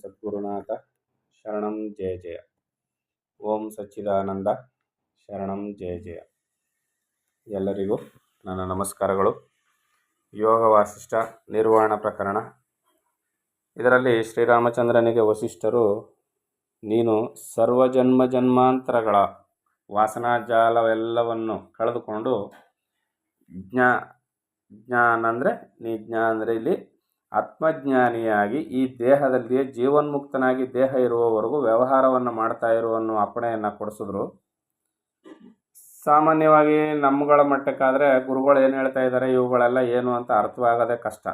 ಸದ್ಗುರುನಾಥ ಶರಣಂ ಜಯ ಜಯ. ಓಂ ಸಚ್ಚಿದಾನಂದ ಶರಣಂ ಜಯ ಜಯ. ಎಲ್ಲರಿಗೂ ನನ್ನ ನಮಸ್ಕಾರಗಳು. ಯೋಗ ವಾಸಿಷ್ಠ ನಿರ್ವಾಣ ಪ್ರಕರಣ. ಇದರಲ್ಲಿ ಶ್ರೀರಾಮಚಂದ್ರನಿಗೆ ವಸಿಷ್ಠರು, ನೀನು ಸರ್ವಜನ್ಮ ಜನ್ಮಾಂತರಗಳ ವಾಸನಾಜಾಲವೆಲ್ಲವನ್ನು ಕಳೆದುಕೊಂಡು ಜ್ಞಾನ ಅಂದರೆ ಇಲ್ಲಿ ಆತ್ಮಜ್ಞಾನಿಯಾಗಿ ಈ ದೇಹದಲ್ಲಿಯೇ ಜೀವನ್ಮುಕ್ತನಾಗಿ ದೇಹ ಇರುವವರೆಗೂ ವ್ಯವಹಾರವನ್ನು ಮಾಡ್ತಾ ಇರು ಅನ್ನೋ ಅಪ್ಪಣೆಯನ್ನು ಕೊಡಿಸಿದ್ರು. ಸಾಮಾನ್ಯವಾಗಿ ನಮ್ಮಗಳ ಮಟ್ಟಕ್ಕಾದರೆ ಗುರುಗಳು ಏನು ಹೇಳ್ತಾ ಇದ್ದಾರೆ ಇವುಗಳೆಲ್ಲ ಏನು ಅಂತ ಅರ್ಥವಾಗೋದೇ ಕಷ್ಟ.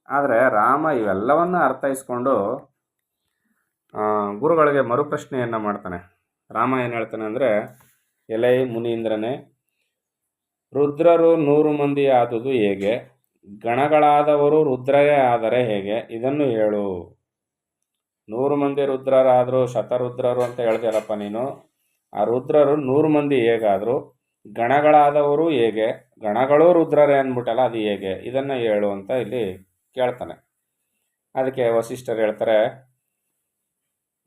ಆದರೆ ರಾಮ ಇವೆಲ್ಲವನ್ನು ಅರ್ಥೈಸ್ಕೊಂಡು ಗುರುಗಳಿಗೆ ಮರುಪ್ರಶ್ನೆಯನ್ನು ಮಾಡ್ತಾನೆ. ರಾಮ ಏನು ಹೇಳ್ತಾನೆ ಅಂದರೆ, ಎಲೈ ಮುನೀಂದ್ರನೇ, ರುದ್ರರು 100 ಮಂದಿ ಆದುದು ಹೇಗೆ? ಗಣಗಳಾದವರು ರುದ್ರರೇ ಆದರೆ ಹೇಗೆ? ಇದನ್ನು ಹೇಳು. 100 ಮಂದಿ ರುದ್ರರಾದರು, ಶತರುದ್ರರು ಅಂತ ಹೇಳ್ತೀಯಲ್ಲಪ್ಪ ನೀನು. ಆ ರುದ್ರರು 100 ಮಂದಿ ಹೇಗಾದರು? ಗಣಗಳಾದವರು ಹೇಗೆ? ಗಣಗಳು ರುದ್ರರೇ ಅಂದ್ಬಿಟ್ಟಲ್ಲ, ಅದು ಹೇಗೆ? ಇದನ್ನು ಹೇಳು ಅಂತ ಇಲ್ಲಿ ಕೇಳ್ತಾನೆ. ಅದಕ್ಕೆ ವಸಿಷ್ಠರು ಹೇಳ್ತಾರೆ,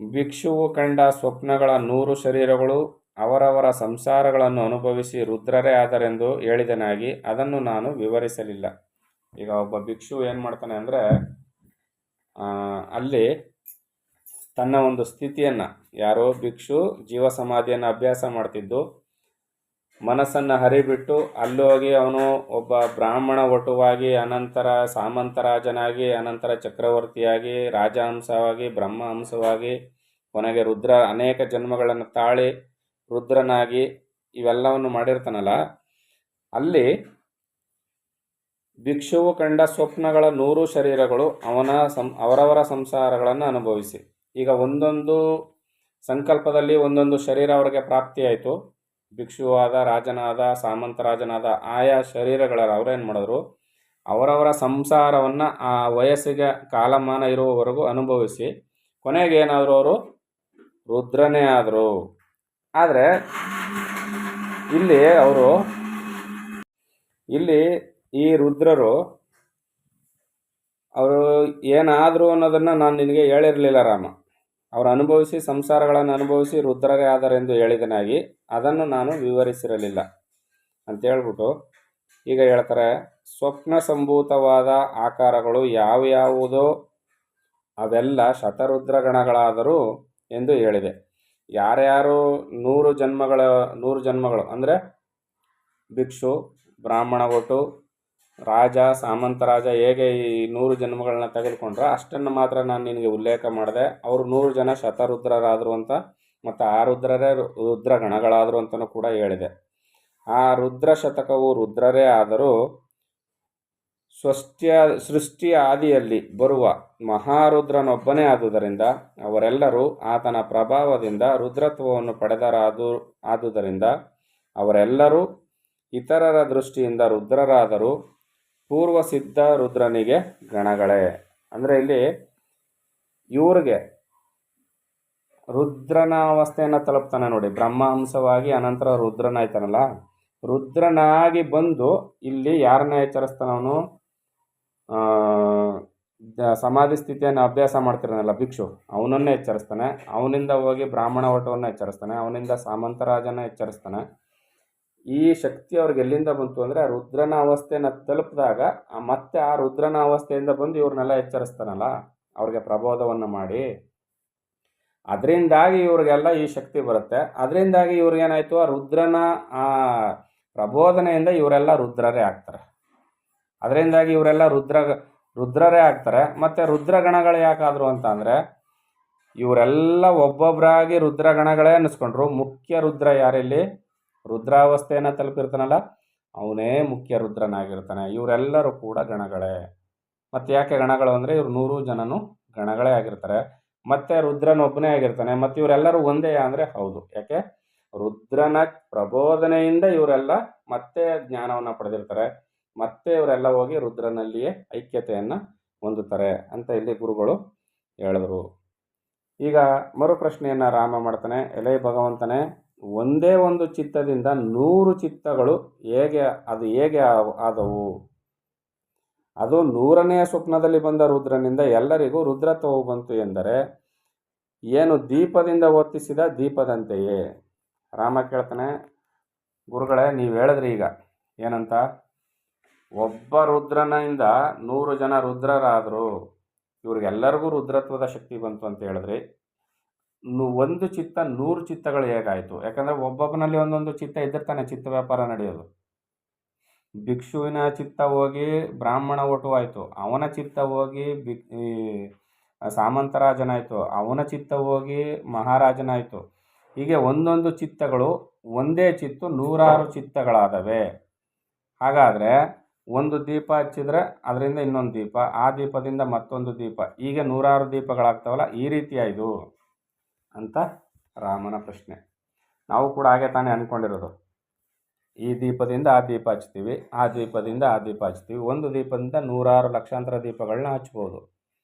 ಭಿಕ್ಷುವು ಕಂಡ ಸ್ವಪ್ನಗಳ 100 ಶರೀರಗಳು ಅವರವರ ಸಂಸಾರಗಳನ್ನು ಅನುಭವಿಸಿ ರುದ್ರರೇ ಆದರೆಂದು ಹೇಳಿದನಾಗಿ ಅದನ್ನು ನಾನು ವಿವರಿಸಲಿಲ್ಲ. ಈಗ ಒಬ್ಬ ಭಿಕ್ಷು ಏನು ಮಾಡ್ತಾನೆ ಅಂದರೆ, ಅಲ್ಲಿ ತನ್ನ ಒಂದು ಸ್ಥಿತಿಯನ್ನು, ಯಾರೋ ಭಿಕ್ಷು ಜೀವ ಸಮಾಧಿಯನ್ನು ಅಭ್ಯಾಸ ಮಾಡ್ತಿದ್ದು ಮನಸ್ಸನ್ನು ಹರಿಬಿಟ್ಟು ಅಲ್ಲೋಗಿ ಅವನು ಒಬ್ಬ ಬ್ರಾಹ್ಮಣ ವಟುವಾಗಿ, ಅನಂತರ ಸಾಮಂತರಾಜನಾಗಿ, ಅನಂತರ ಚಕ್ರವರ್ತಿಯಾಗಿ, ರಾಜಹಂಸವಾಗಿ, ಬ್ರಹ್ಮಹಂಸವಾಗಿ, ಕೊನೆಗೆ ರುದ್ರ ಅನೇಕ ಜನ್ಮಗಳನ್ನು ತಾಳಿ ರುದ್ರನಾಗಿ ಇವೆಲ್ಲವನ್ನು ಮಾಡಿರ್ತಾನಲ್ಲ, ಅಲ್ಲಿ ಭಿಕ್ಷುವು ಕಂಡ ಸ್ವಪ್ನಗಳ 100 ಶರೀರಗಳು ಅವರವರ ಸಂಸಾರಗಳನ್ನು ಅನುಭವಿಸಿ. ಈಗ ಒಂದೊಂದು ಸಂಕಲ್ಪದಲ್ಲಿ ಒಂದೊಂದು ಶರೀರ ಅವರಿಗೆ ಪ್ರಾಪ್ತಿಯಾಯಿತು. ಭಿಕ್ಷುವಾದ, ರಾಜನಾದ, ಸಾಮಂತರಾಜನಾದ, ಆಯಾ ಶರೀರಗಳ ಅವರೇನು ಮಾಡಿದ್ರು, ಅವರವರ ಸಂಸಾರವನ್ನು ಆ ವಯಸ್ಸಿಗೆ ಕಾಲಮಾನ ಇರುವವರೆಗೂ ಅನುಭವಿಸಿ ಕೊನೆಗೆ ಏನಾದರೂ ಅವರು ರುದ್ರನೇ ಆದರು. ಆದರೆ ಇಲ್ಲಿ ಈ ರುದ್ರರು ಅವರು ಏನಾದರೂ ಅನ್ನೋದನ್ನು ನಾನು ನಿನಗೆ ಹೇಳಿರಲಿಲ್ಲ ರಾಮ. ಅವರು ಅನುಭವಿಸಿ ಸಂಸಾರಗಳನ್ನು ಅನುಭವಿಸಿ ರುದ್ರರೇ ಆದರೆಂದು ಹೇಳಿದನಾಗಿ ಅದನ್ನು ನಾನು ವಿವರಿಸಿರಲಿಲ್ಲ ಅಂತ ಹೇಳ್ಬಿಟ್ಟು ಈಗ ಹೇಳ್ತಾರೆ, ಸ್ವಪ್ನ ಸಂಭೂತವಾದ ಆಕಾರಗಳು ಯಾವ್ಯಾವುದೋ ಅವೆಲ್ಲ ಶತರುದ್ರಗಣಗಳಾದರೂ ಎಂದು ಹೇಳಿದೆ. ಯಾರ್ಯಾರು 100 ಜನ್ಮಗಳು ಅಂದರೆ ಭಿಕ್ಷು, ಬ್ರಾಹ್ಮಣ ಒಟ್ಟು, ರಾಜ, ಸಾಮಂತರಾಜ ಹೇಗೆ ಈ 100 ಜನ್ಮಗಳನ್ನ ತೆಗೆದುಕೊಂಡ್ರೆ ಅಷ್ಟನ್ನು ಮಾತ್ರ ನಾನು ನಿನಗೆ ಉಲ್ಲೇಖ ಮಾಡಿದೆ. ಅವರು 100 ಜನ ಶತರುದ್ರರಾದರು ಅಂತ, ಮತ್ತು ಆ ರುದ್ರರೇ ರುದ್ರಗಣಗಳಾದರು ಅಂತಲೂ ಕೂಡ ಹೇಳಿದೆ. ಆ ರುದ್ರ ಶತಕವು ರುದ್ರರೇ ಆದರೂ ಸೃಷ್ಟಿಯ ಆದಿಯಲ್ಲಿ ಬರುವ ಮಹಾರುದ್ರನೊಬ್ಬನೇ ಆದುದರಿಂದ ಅವರೆಲ್ಲರೂ ಆತನ ಪ್ರಭಾವದಿಂದ ರುದ್ರತ್ವವನ್ನು ಆದುದರಿಂದ ಅವರೆಲ್ಲರೂ ಇತರರ ದೃಷ್ಟಿಯಿಂದ ರುದ್ರರಾದರೂ ಪೂರ್ವಸಿದ್ಧ ರುದ್ರನಿಗೆ ಗಣಗಳೇ. ಅಂದರೆ ಇಲ್ಲಿ ಇವ್ರಿಗೆ ರುದ್ರನ ಅವಸ್ಥೆಯನ್ನು ತಲುಪ್ತಾನೆ ನೋಡಿ. ಬ್ರಹ್ಮಹಂಸವಾಗಿ ಅನಂತರ ರುದ್ರನಾಯ್ತಾನಲ್ಲ, ರುದ್ರನಾಗಿ ಬಂದು ಇಲ್ಲಿ ಯಾರನ್ನ ಎಚ್ಚರಿಸ್ತಾನ, ಅವನು ಸಮಾಧಿ ಸ್ಥಿತಿಯನ್ನು ಅಭ್ಯಾಸ ಮಾಡ್ತಿರನಲ್ಲ ಭಿಕ್ಷು, ಅವನನ್ನೇ ಎಚ್ಚರಿಸ್ತಾನೆ. ಅವನಿಂದ ಹೋಗಿ ಬ್ರಾಹ್ಮಣ ವಟವನ್ನು ಎಚ್ಚರಿಸ್ತಾನೆ, ಅವನಿಂದ ಸಾಮಂತರಾಜನ ಎಚ್ಚರಿಸ್ತಾನೆ. ಈ ಶಕ್ತಿ ಅವ್ರಿಗೆ ಎಲ್ಲಿಂದ ಬಂತು ಅಂದರೆ ಆ ರುದ್ರನ ಅವಸ್ಥೆಯನ್ನು ತಲುಪಿದಾಗ ಮತ್ತೆ ಆ ರುದ್ರನ ಅವಸ್ಥೆಯಿಂದ ಬಂದು ಇವ್ರನ್ನೆಲ್ಲ ಎಚ್ಚರಿಸ್ತಾನಲ್ಲ, ಅವ್ರಿಗೆ ಪ್ರಬೋಧವನ್ನು ಮಾಡಿ, ಅದರಿಂದಾಗಿ ಇವ್ರಿಗೆಲ್ಲ ಈ ಶಕ್ತಿ ಬರುತ್ತೆ. ಅದರಿಂದಾಗಿ ಇವ್ರಿಗೇನಾಯಿತು, ಆ ರುದ್ರನ ಆ ಪ್ರಬೋಧನೆಯಿಂದ ಇವರೆಲ್ಲ ರುದ್ರರೇ ಆಗ್ತಾರೆ. ಅದರಿಂದಾಗಿ ಇವರೆಲ್ಲ ರುದ್ರರೇ ಆಗ್ತಾರೆ. ಮತ್ತು ರುದ್ರಗಣಗಳು ಯಾಕಾದರು ಅಂತ ಅಂದರೆ, ಇವರೆಲ್ಲ ಒಬ್ಬೊಬ್ಬರಾಗಿ ರುದ್ರಗಣಗಳೇ ಅನ್ನಿಸ್ಕೊಂಡ್ರು. ಮುಖ್ಯ ರುದ್ರ ಯಾರಲ್ಲಿ ರುದ್ರಾವಸ್ಥೆಯನ್ನು ತಲುಪಿರ್ತಾನಲ್ಲ ಅವನೇ ಮುಖ್ಯ ರುದ್ರನಾಗಿರ್ತಾನೆ. ಇವರೆಲ್ಲರೂ ಕೂಡ ಗಣಗಳೇ. ಮತ್ತು ಯಾಕೆ ಗಣಗಳು ಅಂದರೆ ಇವ್ರು 100 ಜನನು ಗಣಗಳೇ ಆಗಿರ್ತಾರೆ. ಮತ್ತು ರುದ್ರನೊಬ್ಬನೇ ಆಗಿರ್ತಾನೆ. ಮತ್ತು ಇವರೆಲ್ಲರೂ ಒಂದೇ ಅಂದರೆ ಹೌದು. ಯಾಕೆ, ರುದ್ರನ ಪ್ರಬೋಧನೆಯಿಂದ ಇವರೆಲ್ಲ ಮತ್ತೆ ಜ್ಞಾನವನ್ನು ಪಡೆದಿರ್ತಾರೆ. ಮತ್ತೆ ಇವರೆಲ್ಲ ಹೋಗಿ ರುದ್ರನಲ್ಲಿಯೇ ಐಕ್ಯತೆಯನ್ನು ಹೊಂದುತ್ತಾರೆ ಅಂತ ಇಲ್ಲಿ ಗುರುಗಳು ಹೇಳಿದ್ರು. ಈಗ ಮರುಪ್ರಶ್ನೆಯನ್ನು ರಾಮ ಮಾಡ್ತಾನೆ, ಎಲೆ ಭಗವಂತನೇ, ಒಂದೇ ಒಂದು ಚಿತ್ತದಿಂದ 100 ಚಿತ್ತಗಳು ಹೇಗೆ ಆದವು? ಅದು 100ನೇ ಸ್ವಪ್ನದಲ್ಲಿ ಬಂದ ರುದ್ರನಿಂದ ಎಲ್ಲರಿಗೂ ರುದ್ರತ್ವವು ಬಂತು ಎಂದರೆ ಏನು ದೀಪದಿಂದ ಹೊತ್ತಿಸಿದ ದೀಪದಂತೆಯೇ. ರಾಮ ಕೇಳ್ತಾನೆ, ಗುರುಗಳೇ ನೀವು ಹೇಳಿದ್ರಿ ಈಗ ಏನಂತ, ಒಬ್ಬ ರುದ್ರನಿಂದ 100 ಜನ ರುದ್ರರಾದರು, ಇವ್ರಿಗೆಲ್ಲರಿಗೂ ರುದ್ರತ್ವದ ಶಕ್ತಿ ಬಂತು ಅಂತ ಹೇಳಿದ್ರಿ. ಒಂದು ಚಿತ್ತ 100 ಚಿತ್ತಗಳು ಹೇಗಾಯಿತು? ಯಾಕಂದರೆ ಒಬ್ಬೊಬ್ಬನಲ್ಲಿ ಒಂದೊಂದು ಚಿತ್ತ ಇದ್ದಿರ್ತಾನೆ ಚಿತ್ತ ವ್ಯಾಪಾರ ನಡೆಯೋದು. ಭಿಕ್ಷುವಿನ ಚಿತ್ತ ಹೋಗಿ ಬ್ರಾಹ್ಮಣ ಒಟು ಆಯಿತು, ಅವನ ಚಿತ್ತ ಹೋಗಿ ಸಾಮಂತರಾಜನಾಯಿತು, ಅವನ ಚಿತ್ತ ಹೋಗಿ ಮಹಾರಾಜನಾಯಿತು. ಹೀಗೆ ಒಂದೊಂದು ಚಿತ್ತಗಳು ಒಂದೇ ಚಿತ್ತು 100 ಚಿತ್ತಗಳಾದವೆ. ಹಾಗಾದರೆ ಒಂದು ದೀಪ ಹಚ್ಚಿದರೆ ಅದರಿಂದ ಇನ್ನೊಂದು ದೀಪ, ಆ ದೀಪದಿಂದ ಮತ್ತೊಂದು ದೀಪ, ಹೀಗೆ 100 ದೀಪಗಳಾಗ್ತಾವಲ್ಲ, ಈ ರೀತಿಯಾಯಿತು ಅಂತ ರಾಮನ ಪ್ರಶ್ನೆ. ನಾವು ಕೂಡ ಹಾಗೆ ತಾನೇ ಅಂದ್ಕೊಂಡಿರೋದು. ಈ ದೀಪದಿಂದ ಆ ದೀಪ ಹಚ್ತೀವಿ, ಆ ದೀಪದಿಂದ ಆ ದೀಪ ಹಚ್ತೀವಿ, ಒಂದು ದೀಪದಿಂದ 100 ಲಕ್ಷಾಂತರ ದೀಪಗಳನ್ನ ಹಚ್ಬೋದು.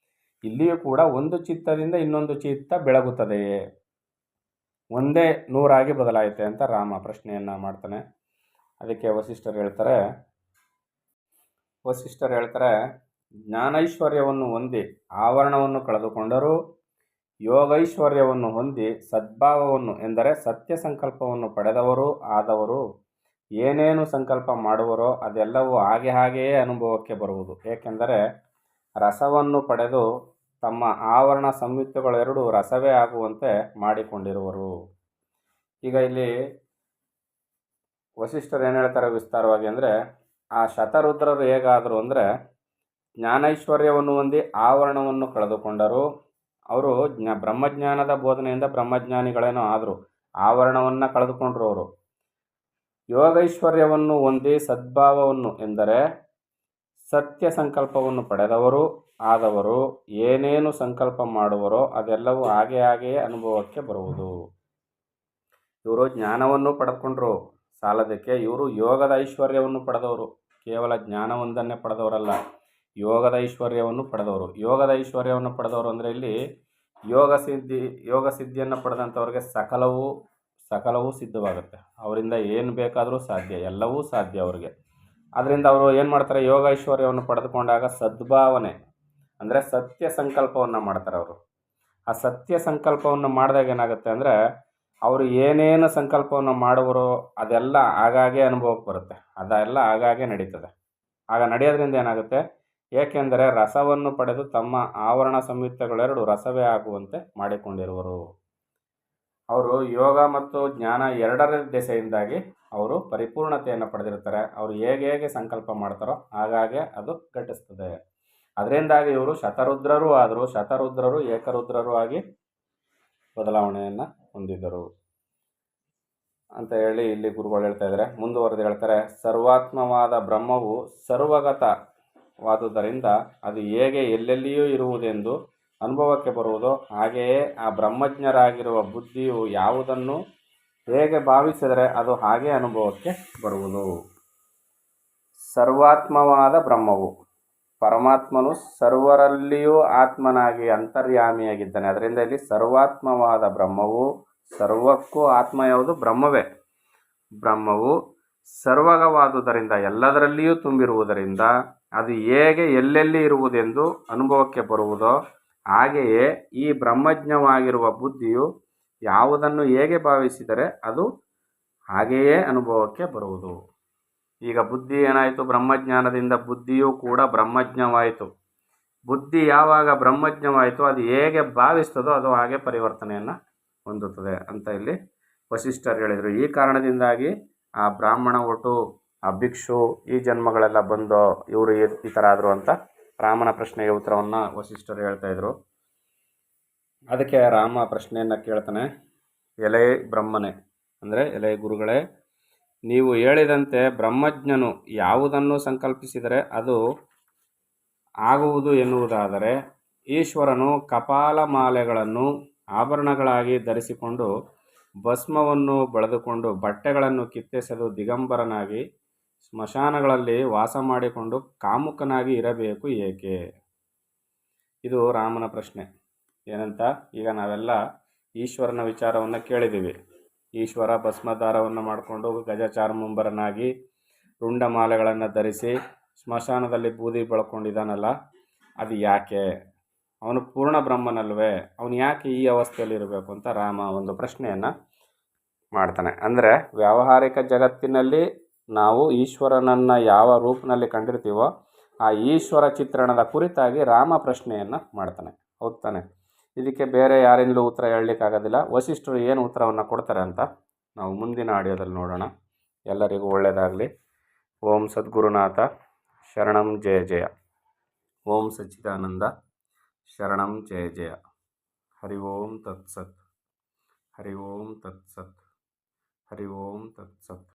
ಇಲ್ಲಿಯೂ ಕೂಡ ಒಂದು ಚಿತ್ತದಿಂದ ಇನ್ನೊಂದು ಚಿತ್ತ ಬೆಳಗುತ್ತದೆಯೇ, ಒಂದೇ 100 ಬದಲಾಯಿತೆ ಅಂತ ರಾಮ ಪ್ರಶ್ನೆಯನ್ನು ಮಾಡ್ತಾನೆ. ಅದಕ್ಕೆ ವಸಿಷ್ಠರು ಹೇಳ್ತಾರೆ, ಜ್ಞಾನೈಶ್ವರ್ಯವನ್ನು ಹೊಂದಿ ಆವರಣವನ್ನು ಕಳೆದುಕೊಂಡರೂ ಯೋಗೈಶ್ವರ್ಯವನ್ನು ಹೊಂದಿ ಸದ್ಭಾವವನ್ನು ಎಂದರೆ ಸತ್ಯ ಸಂಕಲ್ಪವನ್ನು ಪಡೆದವರು ಆದವರು ಏನೇನು ಸಂಕಲ್ಪ ಮಾಡುವರೋ ಅದೆಲ್ಲವೂ ಹಾಗೆಯೇ ಅನುಭವಕ್ಕೆ ಬರುವುದು. ಏಕೆಂದರೆ ರಸವನ್ನು ಪಡೆದು ತಮ್ಮ ಆವರಣ ಸಂಯುಕ್ತಗಳೆರಡೂ ರಸವೇ ಆಗುವಂತೆ ಮಾಡಿಕೊಂಡಿರುವರು. ಈಗ ಇಲ್ಲಿ ವಸಿಷ್ಠರು ಏನು ಹೇಳ್ತಾರೆ ವಿಸ್ತಾರವಾಗಿ ಅಂದರೆ, ಆ ಶತರುದ್ರರು ಹೇಗಾದರು ಅಂದರೆ, ಜ್ಞಾನೈಶ್ವರ್ಯವನ್ನು ಹೊಂದಿ ಆವರಣವನ್ನು ಕಳೆದುಕೊಂಡರು. ಅವರು ಬ್ರಹ್ಮಜ್ಞಾನದ ಬೋಧನೆಯಿಂದ ಬ್ರಹ್ಮಜ್ಞಾನಿಗಳೇನೋ ಆದರು, ಆವರಣವನ್ನು ಕಳೆದುಕೊಂಡ್ರು. ಅವರು ಯೋಗೈಶ್ವರ್ಯವನ್ನು ಹೊಂದಿ ಸದ್ಭಾವವನ್ನು ಎಂದರೆ ಸತ್ಯ ಸಂಕಲ್ಪವನ್ನು ಪಡೆದವರು ಆದವರು ಏನೇನು ಸಂಕಲ್ಪ ಮಾಡುವರೋ ಅದೆಲ್ಲವೂ ಹಾಗೆಯೇ ಅನುಭವಕ್ಕೆ ಬರುವುದು. ಇವರು ಜ್ಞಾನವನ್ನು ಪಡೆದುಕೊಂಡ್ರು, ಸಾಲದಕ್ಕೆ ಇವರು ಯೋಗದ ಐಶ್ವರ್ಯವನ್ನು ಪಡೆದವರು. ಕೇವಲ ಜ್ಞಾನವೊಂದನ್ನೇ ಪಡೆದವರಲ್ಲ, ಯೋಗದ ಐಶ್ವರ್ಯವನ್ನು ಪಡೆದವರು. ಯೋಗದ ಐಶ್ವರ್ಯವನ್ನು ಪಡೆದವರು ಅಂದರೆ ಇಲ್ಲಿ ಯೋಗ ಸಿದ್ಧಿಯನ್ನು ಪಡೆದಂಥವ್ರಿಗೆ ಸಕಲವೂ ಸಿದ್ಧವಾಗುತ್ತೆ. ಅವರಿಂದ ಏನು ಬೇಕಾದರೂ ಸಾಧ್ಯ, ಎಲ್ಲವೂ ಸಾಧ್ಯ ಅವ್ರಿಗೆ. ಅದರಿಂದ ಅವರು ಏನು ಮಾಡ್ತಾರೆ, ಯೋಗ ಐಶ್ವರ್ಯವನ್ನು ಪಡೆದುಕೊಂಡಾಗ ಸದ್ಭಾವನೆ ಅಂದರೆ ಸತ್ಯ ಸಂಕಲ್ಪವನ್ನು ಮಾಡ್ತಾರೆ. ಅವರು ಆ ಸತ್ಯ ಸಂಕಲ್ಪವನ್ನು ಮಾಡಿದಾಗ ಏನಾಗುತ್ತೆ ಅಂದರೆ, ಅವರು ಏನೇನು ಸಂಕಲ್ಪವನ್ನು ಮಾಡುವರೋ ಅದೆಲ್ಲ ಆಗಾಗ್ಗೆ ಅನುಭವಕ್ಕೆ ಬರುತ್ತೆ, ಅದೆಲ್ಲ ಆಗಾಗ್ಗೆ ನಡೀತದೆ. ಆಗ ನಡೆಯೋದ್ರಿಂದ ಏನಾಗುತ್ತೆ, ಏಕೆಂದರೆ ರಸವನ್ನು ಪಡೆದು ತಮ್ಮ ಆವರಣ ಸಂಯುಕ್ತಗಳೆರಡು ರಸವೇ ಆಗುವಂತೆ ಮಾಡಿಕೊಂಡಿರುವರು. ಅವರು ಯೋಗ ಮತ್ತು ಜ್ಞಾನ ಎರಡರ ದೆಸೆಯಿಂದಾಗಿ ಅವರು ಪರಿಪೂರ್ಣತೆಯನ್ನು ಪಡೆದಿರ್ತಾರೆ. ಅವರು ಹೇಗೆ ಸಂಕಲ್ಪ ಮಾಡ್ತಾರೋ ಹಾಗಾಗೆ ಅದು ಘಟಿಸ್ತದೆ. ಅದರಿಂದಾಗಿ ಇವರು ಶತರುದ್ರರು ಆದರು, ಶತರುದ್ರರು ಏಕರುದ್ರರು ಆಗಿ ಬದಲಾವಣೆಯನ್ನು ಹೊಂದಿದ್ದರು ಅಂತ ಹೇಳಿ ಇಲ್ಲಿ ಗುರುಗಳು ಹೇಳ್ತಾ ಇದ್ದಾರೆ. ಮುಂದುವರೆದು ಹೇಳ್ತಾರೆ, ಸರ್ವಾತ್ಮವಾದ ಬ್ರಹ್ಮವು ಸರ್ವಗತವಾದುದರಿಂದ ಅದು ಹೇಗೆ ಎಲ್ಲೆಲ್ಲಿಯೂ ಇರುವುದೆಂದು ಅನುಭವಕ್ಕೆ ಬರುವುದೋ ಹಾಗೆಯೇ ಆ ಬ್ರಹ್ಮಜ್ಞರಾಗಿರುವ ಬುದ್ಧಿಯು ಯಾವುದನ್ನು ಹೇಗೆ ಭಾವಿಸಿದರೆ ಅದು ಹಾಗೆ ಅನುಭವಕ್ಕೆ ಬರುವುದು. ಸರ್ವಾತ್ಮವಾದ ಬ್ರಹ್ಮವು, ಪರಮಾತ್ಮನು ಸರ್ವರಲ್ಲಿಯೂ ಆತ್ಮನಾಗಿ ಅಂತರ್ಯಾಮಿಯಾಗಿದ್ದಾನೆ. ಅದರಿಂದ ಇಲ್ಲಿ ಸರ್ವಾತ್ಮವಾದ ಬ್ರಹ್ಮವು, ಸರ್ವಕ್ಕೂ ಆತ್ಮ ಯಾವುದು? ಬ್ರಹ್ಮವೇ. ಬ್ರಹ್ಮವು ಸರ್ವಗವಾದುದರಿಂದ ಎಲ್ಲದರಲ್ಲಿಯೂ ತುಂಬಿರುವುದರಿಂದ ಅದು ಹೇಗೆ ಎಲ್ಲೆಲ್ಲಿ ಇರುವುದೆಂದು ಅನುಭವಕ್ಕೆ ಬರುವುದೋ ಹಾಗೆಯೇ ಈ ಬ್ರಹ್ಮಜ್ಞವಾಗಿರುವ ಬುದ್ಧಿಯು ಯಾವುದನ್ನು ಹೇಗೆ ಭಾವಿಸಿದರೆ ಅದು ಹಾಗೆಯೇ ಅನುಭವಕ್ಕೆ ಬರುವುದು. ಈಗ ಬುದ್ಧಿ ಏನಾಯಿತು? ಬ್ರಹ್ಮಜ್ಞಾನದಿಂದ ಬುದ್ಧಿಯೂ ಕೂಡ ಬ್ರಹ್ಮಜ್ಞವಾಯಿತು. ಬುದ್ಧಿ ಯಾವಾಗ ಬ್ರಹ್ಮಜ್ಞವಾಯಿತು ಅದು ಹೇಗೆ ಭಾವಿಸ್ತದೋ ಅದು ಹಾಗೆ ಪರಿವರ್ತನೆಯನ್ನು ಹೊಂದುತ್ತದೆ ಅಂತ ಇಲ್ಲಿ ವಸಿಷ್ಠರು ಹೇಳಿದರು. ಈ ಕಾರಣದಿಂದಾಗಿ ಆ ಬ್ರಾಹ್ಮಣ ಒಟ್ಟು, ಆ ಭಿಕ್ಷು, ಈ ಜನ್ಮಗಳೆಲ್ಲ ಬಂದು ಇವರು ಈ ಥರ ಆದರು ಅಂತ ರಾಮನ ಪ್ರಶ್ನೆಗೆ ಉತ್ತರವನ್ನು ವಸಿಷ್ಠರು ಹೇಳ್ತಾಯಿದ್ರು. ಅದಕ್ಕೆ ರಾಮ ಪ್ರಶ್ನೆಯನ್ನು ಕೇಳ್ತಾನೆ, ಎಲೆ ಬ್ರಹ್ಮನೇ ಅಂದರೆ ಎಲೆ ಗುರುಗಳೇ, ನೀವು ಹೇಳಿದಂತೆ ಬ್ರಹ್ಮಜ್ಞನು ಯಾವುದನ್ನು ಸಂಕಲ್ಪಿಸಿದರೆ ಅದು ಆಗುವುದು ಎನ್ನುವುದಾದರೆ ಈಶ್ವರನು ಕಪಾಲಮಾಲೆಗಳನ್ನು ಆಭರಣಗಳಾಗಿ ಧರಿಸಿಕೊಂಡು ಭಸ್ಮವನ್ನು ಬಳಿದುಕೊಂಡು ಬಟ್ಟೆಗಳನ್ನು ಕಿತ್ತೆಸೆದು ದಿಗಂಬರನಾಗಿ ಸ್ಮಶಾನಗಳಲ್ಲಿ ವಾಸ ಮಾಡಿಕೊಂಡು ಕಾಮುಕನಾಗಿ ಇರಬೇಕು ಏಕೆ? ಇದು ರಾಮನ ಪ್ರಶ್ನೆ. ಏನಂತ? ಈಗ ನಾವೆಲ್ಲ ಈಶ್ವರನ ವಿಚಾರವನ್ನು ಕೇಳಿದ್ದೀವಿ. ಈಶ್ವರ ಭಸ್ಮದಾರವನ್ನು ಮಾಡಿಕೊಂಡು ಗಜಚಾರ್ಮುಂಬರನಾಗಿ ರುಂಡಮಾಲೆಗಳನ್ನು ಧರಿಸಿ ಸ್ಮಶಾನದಲ್ಲಿ ಬೂದಿ ಬೆಳ್ಕೊಂಡಿದ್ದಾನಲ್ಲ, ಅದು ಯಾಕೆ? ಅವನು ಪೂರ್ಣ ಬ್ರಹ್ಮನಲ್ವೇ? ಅವನು ಯಾಕೆ ಈ ಅವಸ್ಥೆಯಲ್ಲಿರಬೇಕು ಅಂತ ರಾಮ ಒಂದು ಪ್ರಶ್ನೆಯನ್ನು ಮಾಡ್ತಾನೆ. ಅಂದರೆ ವ್ಯಾವಹಾರಿಕ ಜಗತ್ತಿನಲ್ಲಿ ನಾವು ಈಶ್ವರನನ್ನು ಯಾವ ರೂಪದಲ್ಲಿ ಕಂಡಿರ್ತೀವೋ ಆ ಈಶ್ವರ ಚಿತ್ರಣದ ಕುರಿತಾಗಿ ರಾಮ ಪ್ರಶ್ನೆಯನ್ನು ಮಾಡ್ತಾನೆ. ಹೌದು ತಾನೆ? ಇದಕ್ಕೆ ಬೇರೆ ಯಾರಿಂದಲೂ ಉತ್ತರ ಹೇಳಲಿಕ್ಕಾಗೋದಿಲ್ಲ. ವಸಿಷ್ಠರು ಏನು ಉತ್ತರವನ್ನು ಕೊಡ್ತಾರೆ ಅಂತ ನಾವು ಮುಂದಿನ ಆಡಿಯೋದಲ್ಲಿ ನೋಡೋಣ. ಎಲ್ಲರಿಗೂ ಒಳ್ಳೆಯದಾಗಲಿ. ಓಂ ಸದ್ಗುರುನಾಥ ಶರಣಂ ಜಯ ಜಯ. ಓಂ ಸಚ್ಚಿದಾನಂದ ಶರಣಂ ಜಯ ಜಯ. ಹರಿ ಓಂ ತತ್ಸತ್. ಹರಿ ಓಂ ತತ್ಸತ್. ಹರಿ ಓಂ ತತ್ಸತ್.